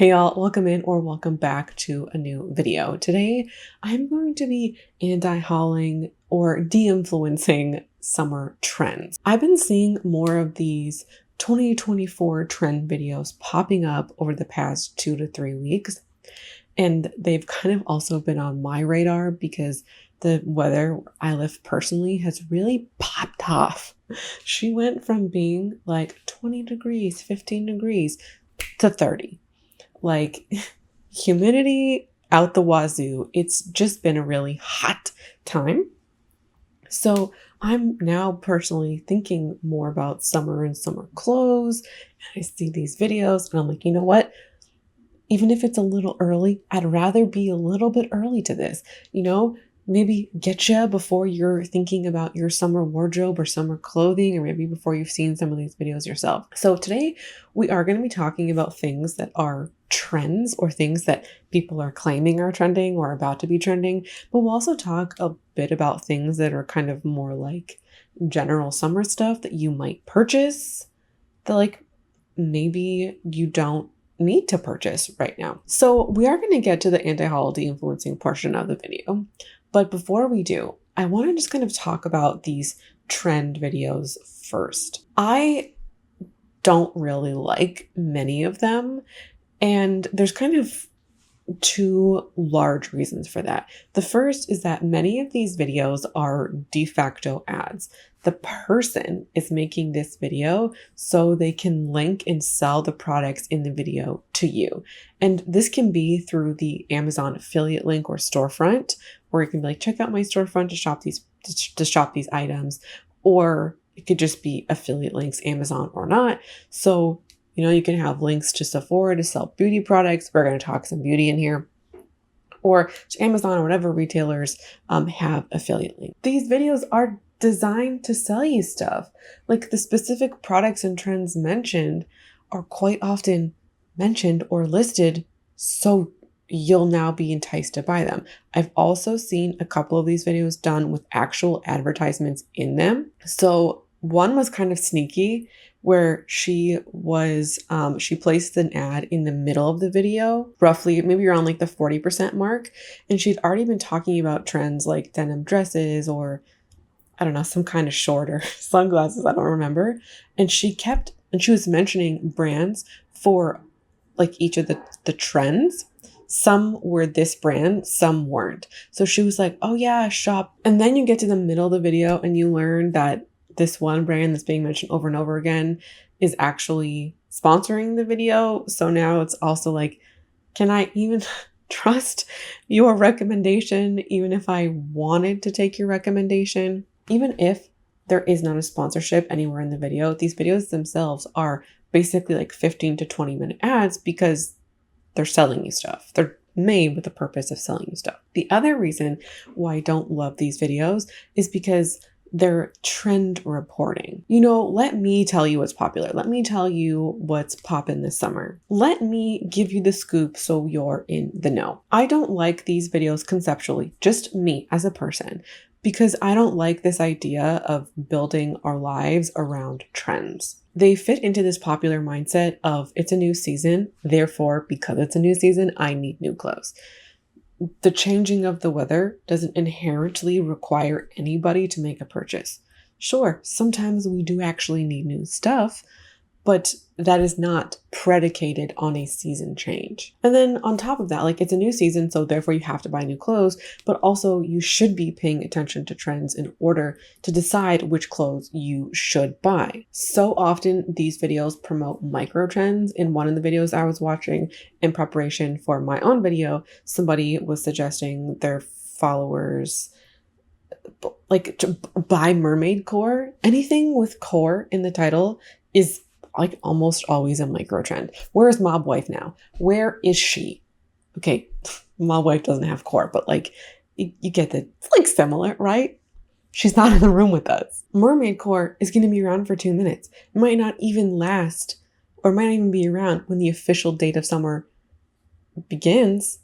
Hey y'all, welcome in or welcome back to a new video. Today, I'm going to be anti-hauling or de-influencing summer trends. I've been seeing more of these 2024 trend videos popping up over the past 2 to 3 weeks, and they've kind of also been on my radar because the weather where I live personally has really popped off. She went from being like 20 degrees, 15 degrees to 30. Like humidity out the wazoo. It's just been a really hot time. So I'm now personally thinking more about summer and summer clothes. And I see these videos and I'm like, you know what? Even if it's a little early, I'd rather be a little bit early to this. Maybe get you before you're thinking about your summer wardrobe or summer clothing, or maybe before you've seen some of these videos yourself. So today we are going to be talking about things that are trends or things that people are claiming are trending or about to be trending. But we'll also talk a bit about things that are kind of more like general summer stuff that you might purchase that like maybe you don't need to purchase right now. So we are going to get to the anti-haul de-influencing portion of the video. But before we do, I want to just kind of talk about these trend videos first. I don't really like many of them, and there's kind of two large reasons for that. The first is that many of these videos are de facto ads. The person is making this video so they can link and sell the products in the video to you. And this can be through the Amazon affiliate link or storefront, where you can be like, check out my storefront to shop these items, or it could just be affiliate links, Amazon or not. So you can have links to Sephora to sell beauty products. We're going to talk some beauty in here. Or to Amazon or whatever retailers have affiliate links. These videos are designed to sell you stuff. Like the specific products and trends mentioned are quite often mentioned or listed, so you'll now be enticed to buy them. I've also seen a couple of these videos done with actual advertisements in them. So one was kind of sneaky, where she placed an ad in the middle of the video, roughly maybe around like the 40% mark. And she'd already been talking about trends like denim dresses or I don't know, some kind of shorter sunglasses, I don't remember. And she was mentioning brands for like each of the trends. Some were this brand, some weren't. So she was like, oh yeah, shop. And then you get to the middle of the video and you learn that this one brand that's being mentioned over and over again is actually sponsoring the video. So now it's also like, can I even trust your recommendation, even if I wanted to take your recommendation? Even if there is not a sponsorship anywhere in the video, these videos themselves are basically like 15 to 20 minute ads because they're selling you stuff. They're made with the purpose of selling you stuff. The other reason why I don't love these videos is because they're trend reporting. Let me tell you what's popular. Let me tell you what's poppin' this summer. Let me give you the scoop so you're in the know. I don't like these videos conceptually, just me as a person, because I don't like this idea of building our lives around trends. They fit into this popular mindset of it's a new season, therefore, because it's a new season, I need new clothes. The changing of the weather doesn't inherently require anybody to make a purchase. Sure, sometimes we do actually need new stuff, but that is not predicated on a season change. And then on top of that, like it's a new season, so therefore you have to buy new clothes, but also you should be paying attention to trends in order to decide which clothes you should buy. So often these videos promote micro trends. In one of the videos I was watching in preparation for my own video, somebody was suggesting their followers like to buy mermaid core. Anything with core in the title is like almost always a micro trend. Where is Mob Wife now? Where is she? Okay, Mob Wife doesn't have core, but like you get that. It's like similar, right? She's not in the room with us. Mermaid core is going to be around for 2 minutes. It might not even last, or might not even be around when the official date of summer begins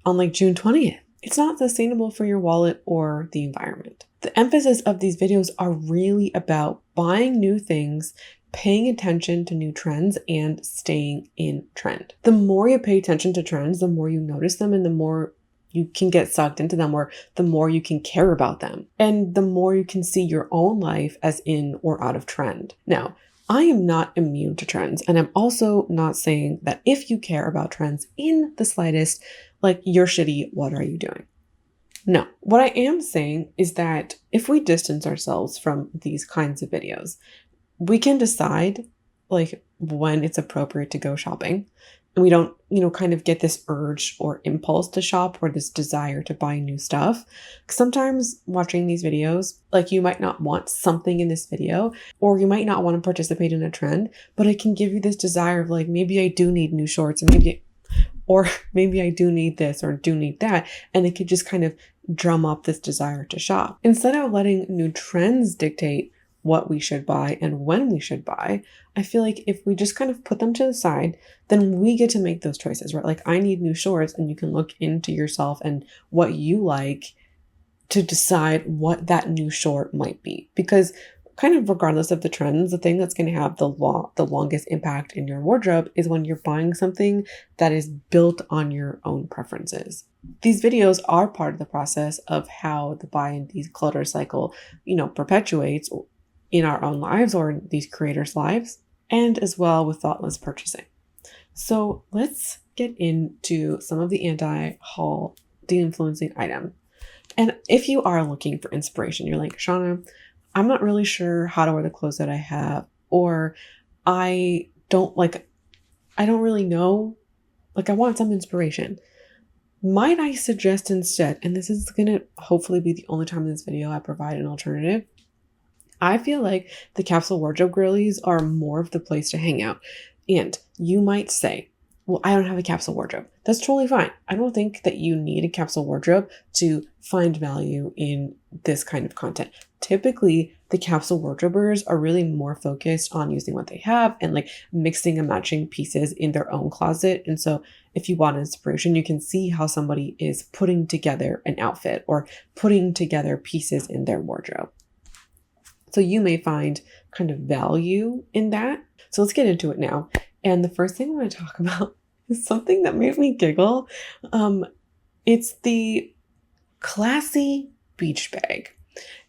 on like June 20th. It's not sustainable for your wallet or the environment. The emphasis of these videos are really about buying new things, paying attention to new trends and staying in trend. The more you pay attention to trends, the more you notice them and the more you can get sucked into them, or the more you can care about them, and the more you can see your own life as in or out of trend. Now, I am not immune to trends, and I'm also not saying that if you care about trends in the slightest, like, you're shitty, what are you doing? No. What I am saying is that if we distance ourselves from these kinds of videos, we can decide like when it's appropriate to go shopping. And we don't, kind of get this urge or impulse to shop or this desire to buy new stuff. Sometimes watching these videos, like, you might not want something in this video, or you might not want to participate in a trend, but it can give you this desire of like, maybe I do need new shorts, and maybe I do need this or do need that. And it could just kind of drum up this desire to shop. Instead of letting new trends dictate what we should buy and when we should buy, I feel like if we just kind of put them to the side, then we get to make those choices, right? Like, I need new shorts, and you can look into yourself and what you like to decide what that new short might be. Because kind of regardless of the trends, the thing that's going to have the longest impact in your wardrobe is when you're buying something that is built on your own preferences. These videos are part of the process of how the buy and declutter cycle, perpetuates in our own lives or in these creators' lives, and as well with thoughtless purchasing. So let's get into some of the anti-haul de-influencing items. And if you are looking for inspiration, you're like, Shauna, I'm not really sure how to wear the clothes that I have, or I don't really know, like, I want some inspiration. Might I suggest instead, and this is going to hopefully be the only time in this video I provide an alternative, I feel like the Capsule wardrobe girlies are more of the place to hang out. And you might say, well, I don't have a Capsule wardrobe. That's totally fine. I don't think that you need a Capsule wardrobe to find value in this kind of content. Typically, the Capsule wardrobers are really more focused on using what they have and like mixing and matching pieces in their own closet. And so if you want inspiration, you can see how somebody is putting together an outfit or putting together pieces in their wardrobe. So you may find kind of value in that. So let's get into it now. And the first thing I want to talk about is something that made me giggle. It's the classy beach bag.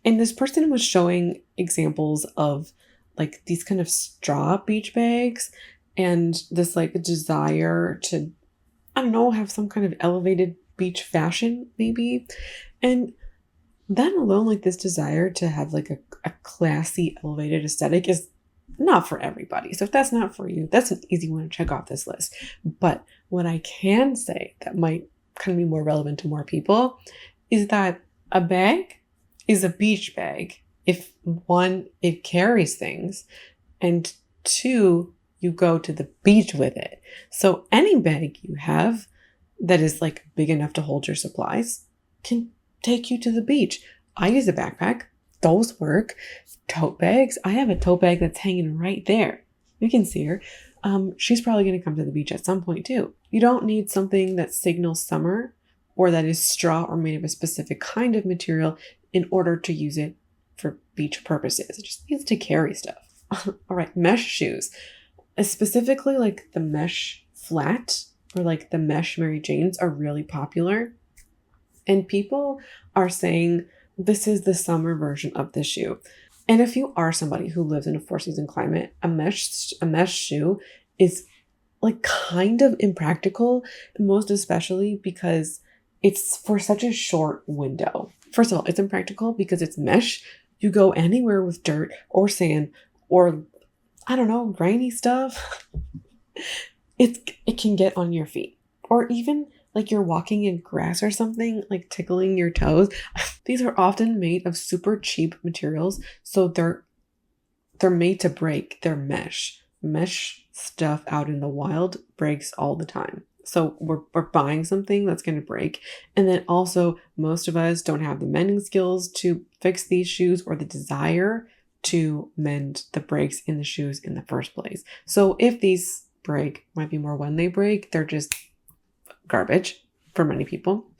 And this person was showing examples of like these kind of straw beach bags and this like desire to, I don't know, have some kind of elevated beach fashion maybe. And that alone, like this desire to have like a classy, elevated aesthetic is not for everybody. So if that's not for you, that's an easy one to check off this list. But what I can say that might kind of be more relevant to more people is that a bag is a beach bag if one, it carries things, and two, you go to the beach with it. So any bag you have that is like big enough to hold your supplies can take you to the beach. I use a backpack. Those work. Tote bags. I have a tote bag that's hanging right there. You can see her. She's probably going to come to the beach at some point too. You don't need something that signals summer or that is straw or made of a specific kind of material in order to use it for beach purposes. It just needs to carry stuff. All right, mesh shoes. Specifically like the mesh flat or like the mesh Mary Janes are really popular. And people are saying this is the summer version of the shoe. And if you are somebody who lives in a 4-season climate, a mesh shoe is like kind of impractical, most especially because it's for such a short window. First of all, it's impractical because it's mesh. You go anywhere with dirt or sand or, I don't know, grainy stuff. It can get on your feet, or even like you're walking in grass or something, like tickling your toes. These are often made of super cheap materials, so they're made to break. They're mesh. Mesh stuff out in the wild breaks all the time. So we're buying something that's going to break. And then also most of us don't have the mending skills to fix these shoes or the desire to mend the breaks in the shoes in the first place. So if these break, might be more when they break, they're just garbage for many people.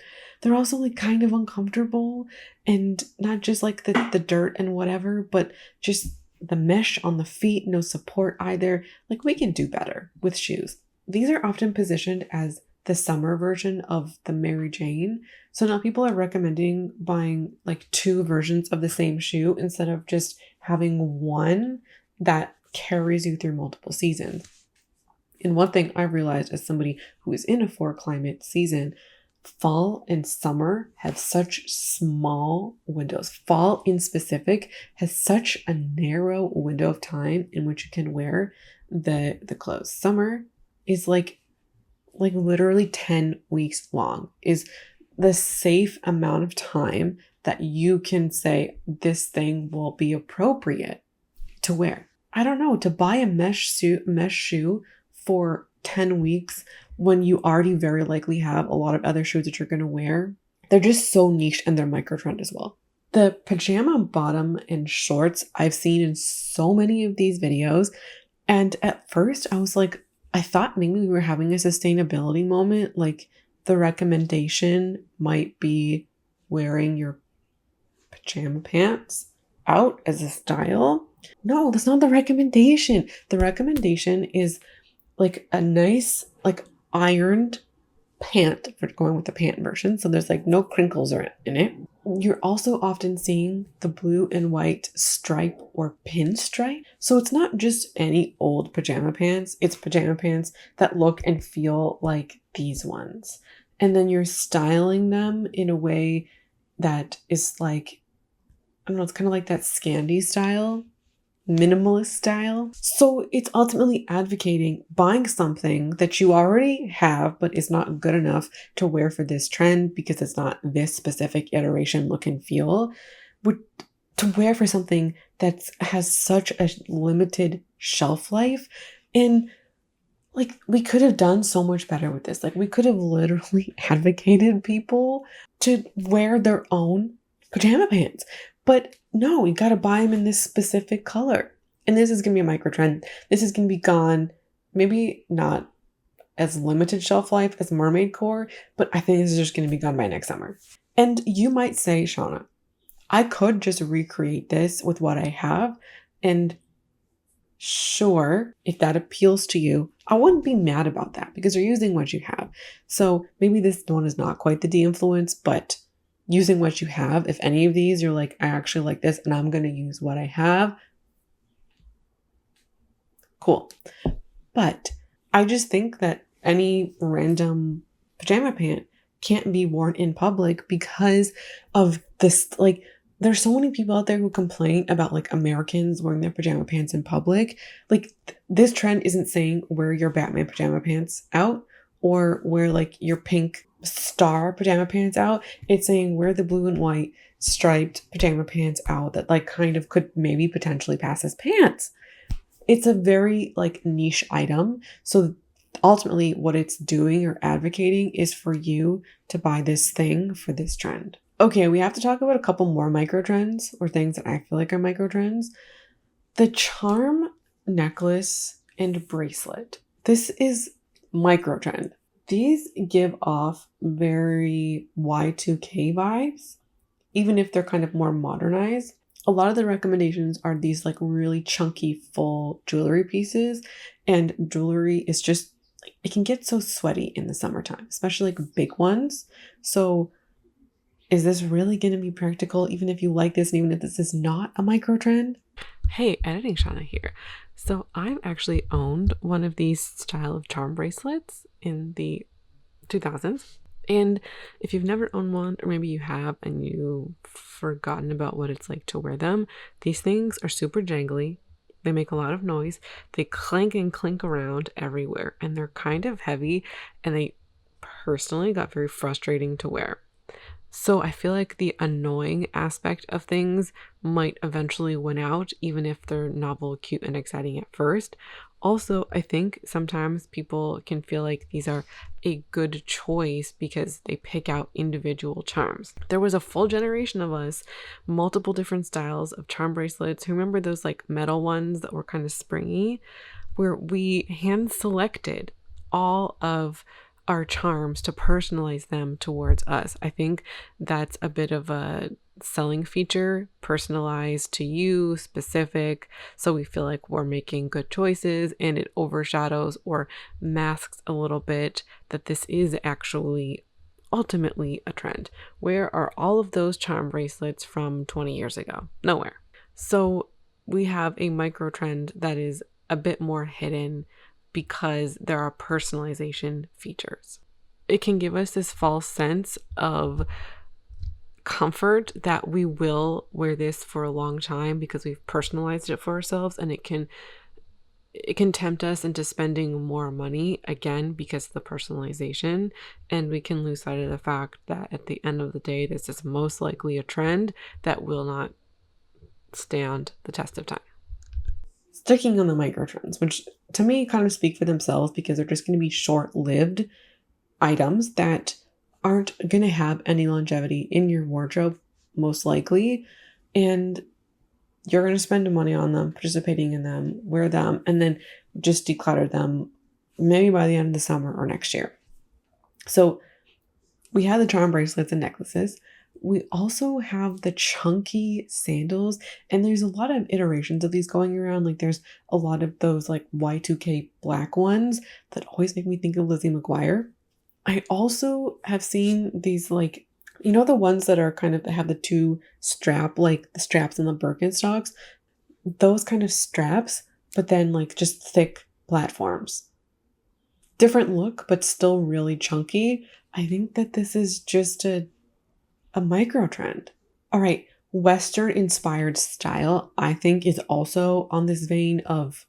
They're also like kind of uncomfortable, and not just like the dirt and whatever, but just the mesh on the feet, no support either. Like, we can do better with shoes. These are often positioned as the summer version of the Mary Jane. So now people are recommending buying like 2 versions of the same shoe instead of just having one that carries you through multiple seasons. And one thing I realized as somebody who is in a 4 climate season, fall and summer have such small windows. Fall in specific has such a narrow window of time in which you can wear the clothes. Summer is like literally 10 weeks long, is the safe amount of time that you can say this thing will be appropriate to wear. I don't know, to buy a mesh shoe for 10 weeks when you already very likely have a lot of other shoes that you're going to wear. They're just so niche and they're micro trend as well. The pajama bottom and shorts I've seen in so many of these videos. And at first I was like, I thought maybe we were having a sustainability moment. Like the recommendation might be wearing your pajama pants out as a style. No, that's not the recommendation. The recommendation is like a nice, like ironed pant, if we're going with the pant version. So there's like no crinkles in it. You're also often seeing the blue and white stripe or pinstripe. So it's not just any old pajama pants. It's pajama pants that look and feel like these ones. And then you're styling them in a way that is like, I don't know, it's kind of like that Scandi style, minimalist style. So it's ultimately advocating buying something that you already have but is not good enough to wear for this trend because it's not this specific iteration, look and feel, to wear for something that has such a limited shelf life. And like, we could have done so much better with this. Like, we could have literally advocated people to wear their own pajama pants. But no, you got to buy them in this specific color. And this is going to be a micro trend. This is going to be gone. Maybe not as limited shelf life as mermaid core, but I think this is just going to be gone by next summer. And you might say, Shauna, I could just recreate this with what I have. And sure, if that appeals to you, I wouldn't be mad about that because you're using what you have. So maybe this one is not quite the de-influence, but using what you have, if any of these you're like, I actually like this and I'm going to use what I have, cool. But I just think that any random pajama pant can't be worn in public because of this. Like, there's so many people out there who complain about like Americans wearing their pajama pants in public. Like, this trend isn't saying wear your Batman pajama pants out or wear like your pink star pajama pants out. It's saying wear the blue and white striped pajama pants out that like kind of could maybe potentially pass as pants. It's a very like niche item. So ultimately what it's doing or advocating is for you to buy this thing for this trend. Okay, we have to talk about a couple more micro trends or things that I feel like are micro trends. The charm necklace and bracelet. This is micro trend. These give off very Y2K vibes, even if they're kind of more modernized. A lot of the recommendations are these like really chunky full jewelry pieces, and jewelry is just, it can get so sweaty in the summertime, especially like big ones. So is this really going to be practical even if you like this and even if this is not a micro trend? Hey, editing Shauna here. So I've actually owned one of these style of charm bracelets in the 2000s. And if you've never owned one, or maybe you have and you've forgotten about what it's like to wear them, these things are super jangly. They make a lot of noise. They clank and clink around everywhere, and they're kind of heavy, and they personally got very frustrating to wear. So I feel like the annoying aspect of things might eventually win out, even if they're novel, cute, and exciting at first. Also, I think sometimes people can feel like these are a good choice because they pick out individual charms. There was a full generation of us, multiple different styles of charm bracelets. Who remember those like metal ones that were kind of springy, where we hand selected all of our charms to personalize them towards us. I think that's a bit of a selling feature, personalized to you, specific, so we feel like we're making good choices, and it overshadows or masks a little bit that this is actually ultimately a trend. Where are all of those charm bracelets from 20 years ago? Nowhere. So we have a micro trend that is a bit more hidden because there are personalization features. It can give us this false sense of comfort that we will wear this for a long time because we've personalized it for ourselves, and it can tempt us into spending more money again because of the personalization, and we can lose sight of the fact that at the end of the day this is most likely a trend that will not stand the test of time. Sticking on the micro trends, which to me kind of speak for themselves because they're just going to be short-lived items that aren't going to have any longevity in your wardrobe, most likely. And you're going to spend money on them, participating in them, wear them, and then just declutter them maybe by the end of the summer or next year. So we have the charm bracelets and necklaces. We also have the chunky sandals, and there's a lot of iterations of these going around. Like there's a lot of those like Y2K black ones that always make me think of Lizzie McGuire. I also have seen these like, you know, the ones that are kind of, they have the two strap, like the straps and the Birkenstocks, those kind of straps, but then like just thick platforms. Different look, but still really chunky. I think that this is just a micro trend. All right, Western inspired style, I think, is also on this vein of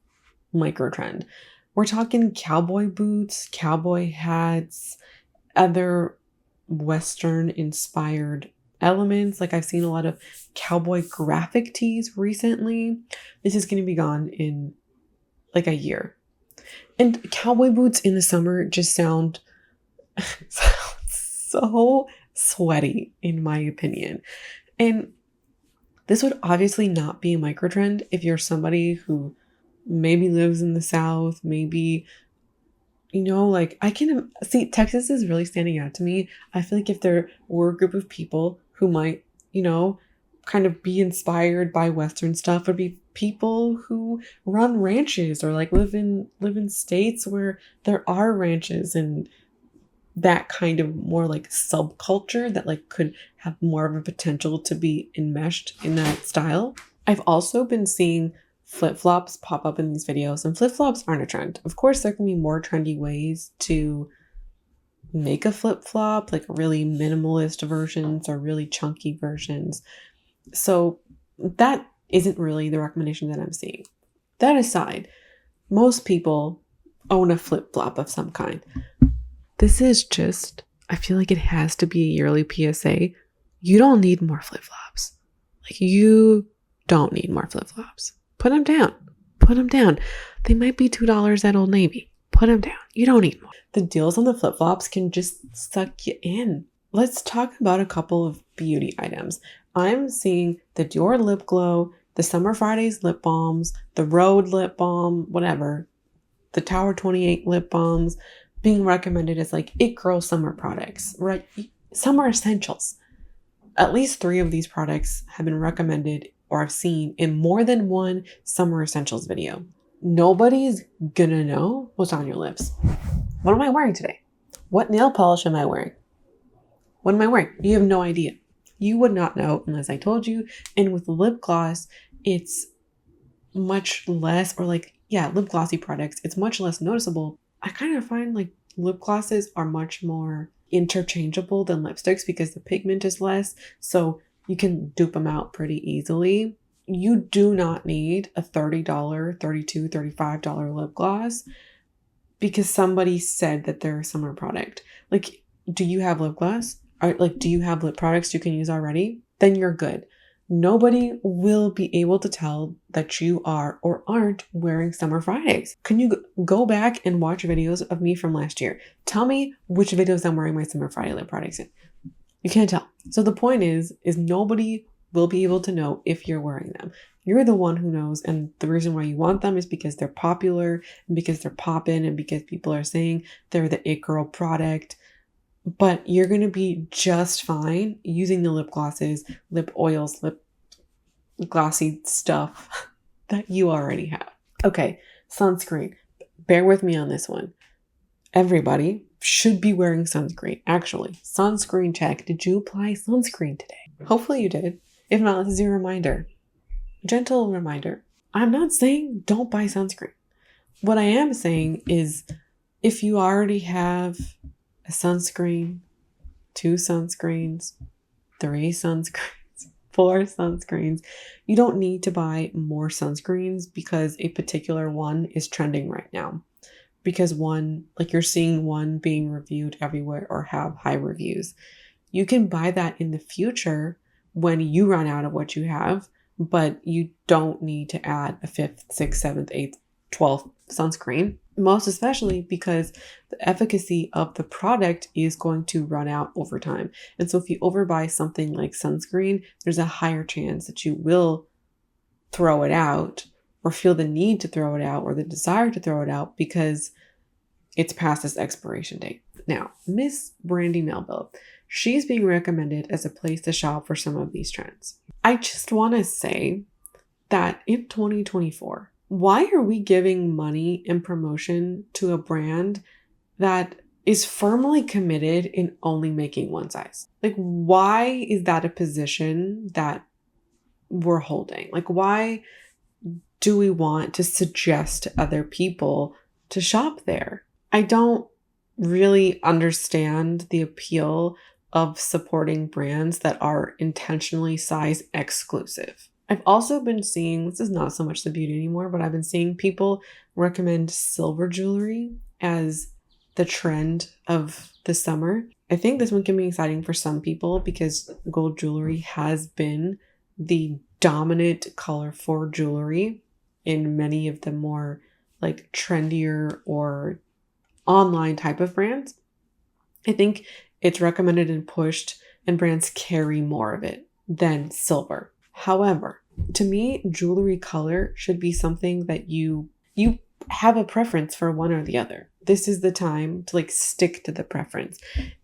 micro trend. We're talking cowboy boots, cowboy hats, other Western inspired elements. Like I've seen a lot of cowboy graphic tees recently. This is going to be gone in like a year. And cowboy boots in the summer just sound so sweaty, in my opinion. And this would obviously not be a micro trend if you're somebody who maybe lives in the South, maybe, you know, like I can see Texas is really standing out to me. I feel like if there were a group of people who might, you know, kind of be inspired by Western stuff, would be people who run ranches or like live in states where there are ranches and that kind of more like subculture that like could have more of a potential to be enmeshed in that style. I've also been seeing flip-flops pop up in these videos, and flip-flops aren't a trend. Of course, there can be more trendy ways to make a flip-flop, like really minimalist versions or really chunky versions. So that isn't really the recommendation that I'm seeing. That aside, most people own a flip-flop of some kind. This is just, I feel like it has to be a yearly PSA. You don't need more flip-flops. Like, you don't need more flip-flops. Put them down. Put them down. They might be $2 at Old Navy. Put them down. You don't need more. The deals on the flip-flops can just suck you in. Let's talk about a couple of beauty items. I'm seeing the Dior lip glow, the Summer Fridays lip balms, the Rhode lip balm, whatever, the Tower 28 lip balms being recommended as like it girl summer products, right? Summer essentials. At least 3 of these products have been recommended or I've seen in more than one summer essentials video. Nobody's gonna know what's on your lips. What am I wearing today? What nail polish am I wearing? What am I wearing? You have no idea. You would not know unless I told you. And with lip gloss, it's much less, or like, yeah, lip glossy products, it's much less noticeable. I kind of find like lip glosses are much more interchangeable than lipsticks because the pigment is less. So you can dupe them out pretty easily. You do not need a $30, $32, $35 lip gloss because somebody said that they're a summer product. Like, do you have lip gloss? Or like, do you have lip products you can use already? Then you're good. Nobody will be able to tell that you are or aren't wearing Summer Fridays. Can you go back and watch videos of me from last year? Tell me which videos I'm wearing my Summer Friday lip products in. You can't tell. So the point is nobody will be able to know if you're wearing them. You're the one who knows, and the reason why you want them is because they're popular and because they're poppin' and because people are saying they're the it girl product. but you're going to be just fine using the lip glosses, lip oils, lip glossy stuff that you already have. Okay, sunscreen. Bear with me on this one. Everybody should be wearing sunscreen. Actually, sunscreen check. Did you apply sunscreen today? Hopefully you did. If not, this is your reminder. Gentle reminder. I'm not saying don't buy sunscreen. What I am saying is if you already have a sunscreen, 2 sunscreens, 3 sunscreens, 4 sunscreens, you don't need to buy more sunscreens because a particular one is trending right now. Because one, like you're seeing one being reviewed everywhere or have high reviews. You can buy that in the future when you run out of what you have, but you don't need to add a 5th, 6th, 7th, 8th, 12th sunscreen. Most especially because the efficacy of the product is going to run out over time. And so if you overbuy something like sunscreen, there's a higher chance that you will throw it out or feel the need to throw it out or the desire to throw it out because it's past its expiration date. Now, Miss Brandy Melville, she's being recommended as a place to shop for some of these trends. I just want to say that in 2024, why are we giving money and promotion to a brand that is firmly committed in only making one size? Like, why is that a position that we're holding? Like, why do we want to suggest to other people to shop there? I don't really understand the appeal of supporting brands that are intentionally size exclusive. I've also been seeing, this is not so much the beauty anymore, but I've been seeing people recommend silver jewelry as the trend of the summer. I think this one can be exciting for some people because gold jewelry has been the dominant color for jewelry in many of the more like trendier or online type of brands. I think it's recommended and pushed and brands carry more of it than silver. However, to me, jewelry color should be something that you have a preference for one or the other. This is the time to like stick to the preference.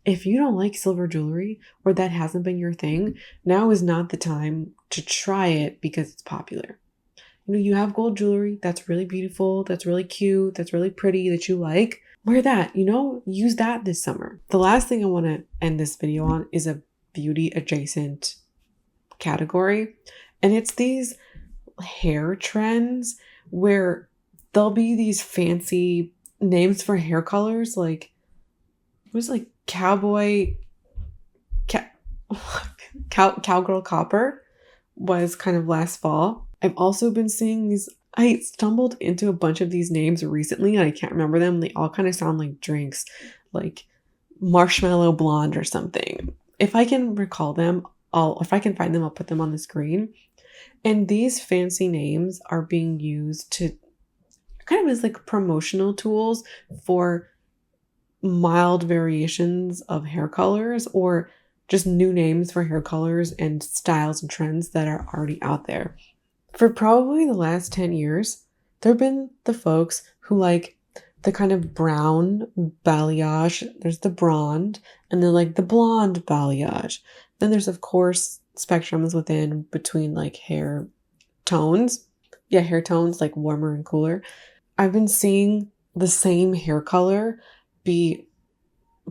If you don't like silver jewelry or that hasn't been your thing, now is not the time to try it because it's popular. You know, you have gold jewelry that's really beautiful, that's really cute, that's really pretty, that you like. Wear that, use that this summer. The last thing I want to end this video on is a beauty adjacent category. And it's these hair trends where there'll be these fancy names for hair colors like, it was like cowgirl copper was kind of last fall. I've also been seeing these, I stumbled into a bunch of these names recently and I can't remember them. They all kind of sound like drinks, like marshmallow blonde or something. If I can recall them, if I can find them, I'll put them on the screen. And these fancy names are being used to kind of as like promotional tools for mild variations of hair colors or just new names for hair colors and styles and trends that are already out there. For probably the last 10 years, there have been the folks who like the kind of brown balayage. There's the blonde and then like the blonde balayage. Then there's, of course, spectrums within between like hair tones. Yeah, hair tones like warmer and cooler. I've been seeing the same hair color be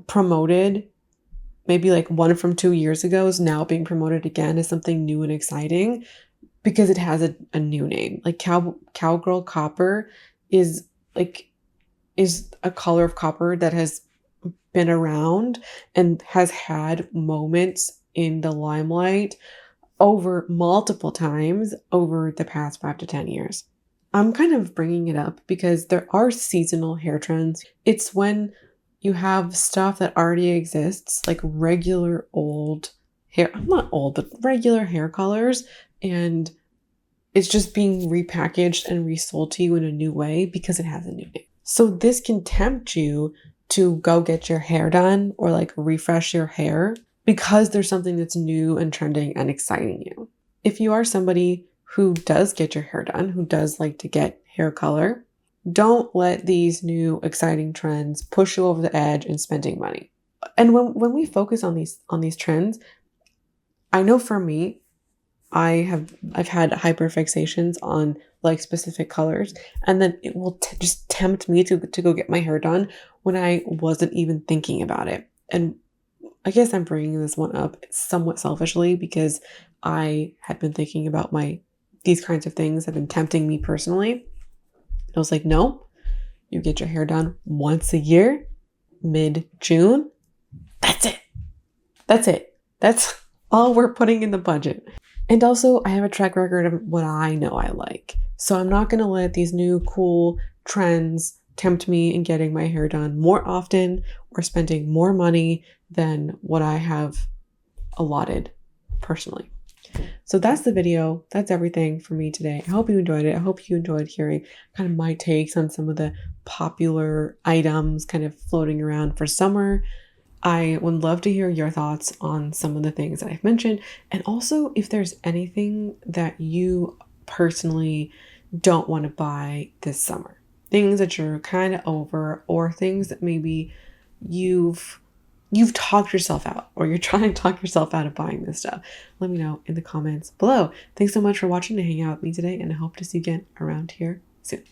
promoted. Maybe like one from 2 years ago is now being promoted again as something new and exciting because it has a new name. Like cowgirl copper is a color of copper that has been around and has had moments in the limelight over multiple times over the past 5 to 10 years. I'm kind of bringing it up because there are seasonal hair trends. It's when you have stuff that already exists, like regular old hair, not old, but regular hair colors, and it's just being repackaged and resold to you in a new way because it has a new name. So this can tempt you to go get your hair done or like refresh your hair because there's something that's new and trending and exciting you. If you are somebody who does get your hair done, who does like to get hair color, don't let these new exciting trends push you over the edge in spending money. And when we focus on these trends, I know for me, I've had hyperfixations on like specific colors, and then it will just tempt me to go get my hair done when I wasn't even thinking about it. And I guess I'm bringing this one up somewhat selfishly because I had been thinking about these kinds of things have been tempting me personally. I was like, no, you get your hair done once a year, mid-June. That's it. That's it. That's all we're putting in the budget. And also, I have a track record of what I know I like. So I'm not going to let these new cool trends tempt me in getting my hair done more often or spending more money than what I have allotted personally. So that's the video. That's everything for me today. I hope you enjoyed it. I hope you enjoyed hearing kind of my takes on some of the popular items kind of floating around for summer. I would love to hear your thoughts on some of the things that I've mentioned. And also, if there's anything that you personally don't want to buy this summer, things that you're kind of over, or things that maybe you've talked yourself out, or you're trying to talk yourself out of buying this stuff, let me know in the comments below. Thanks so much for watching and hanging out with me today, and I hope to see you again around here soon.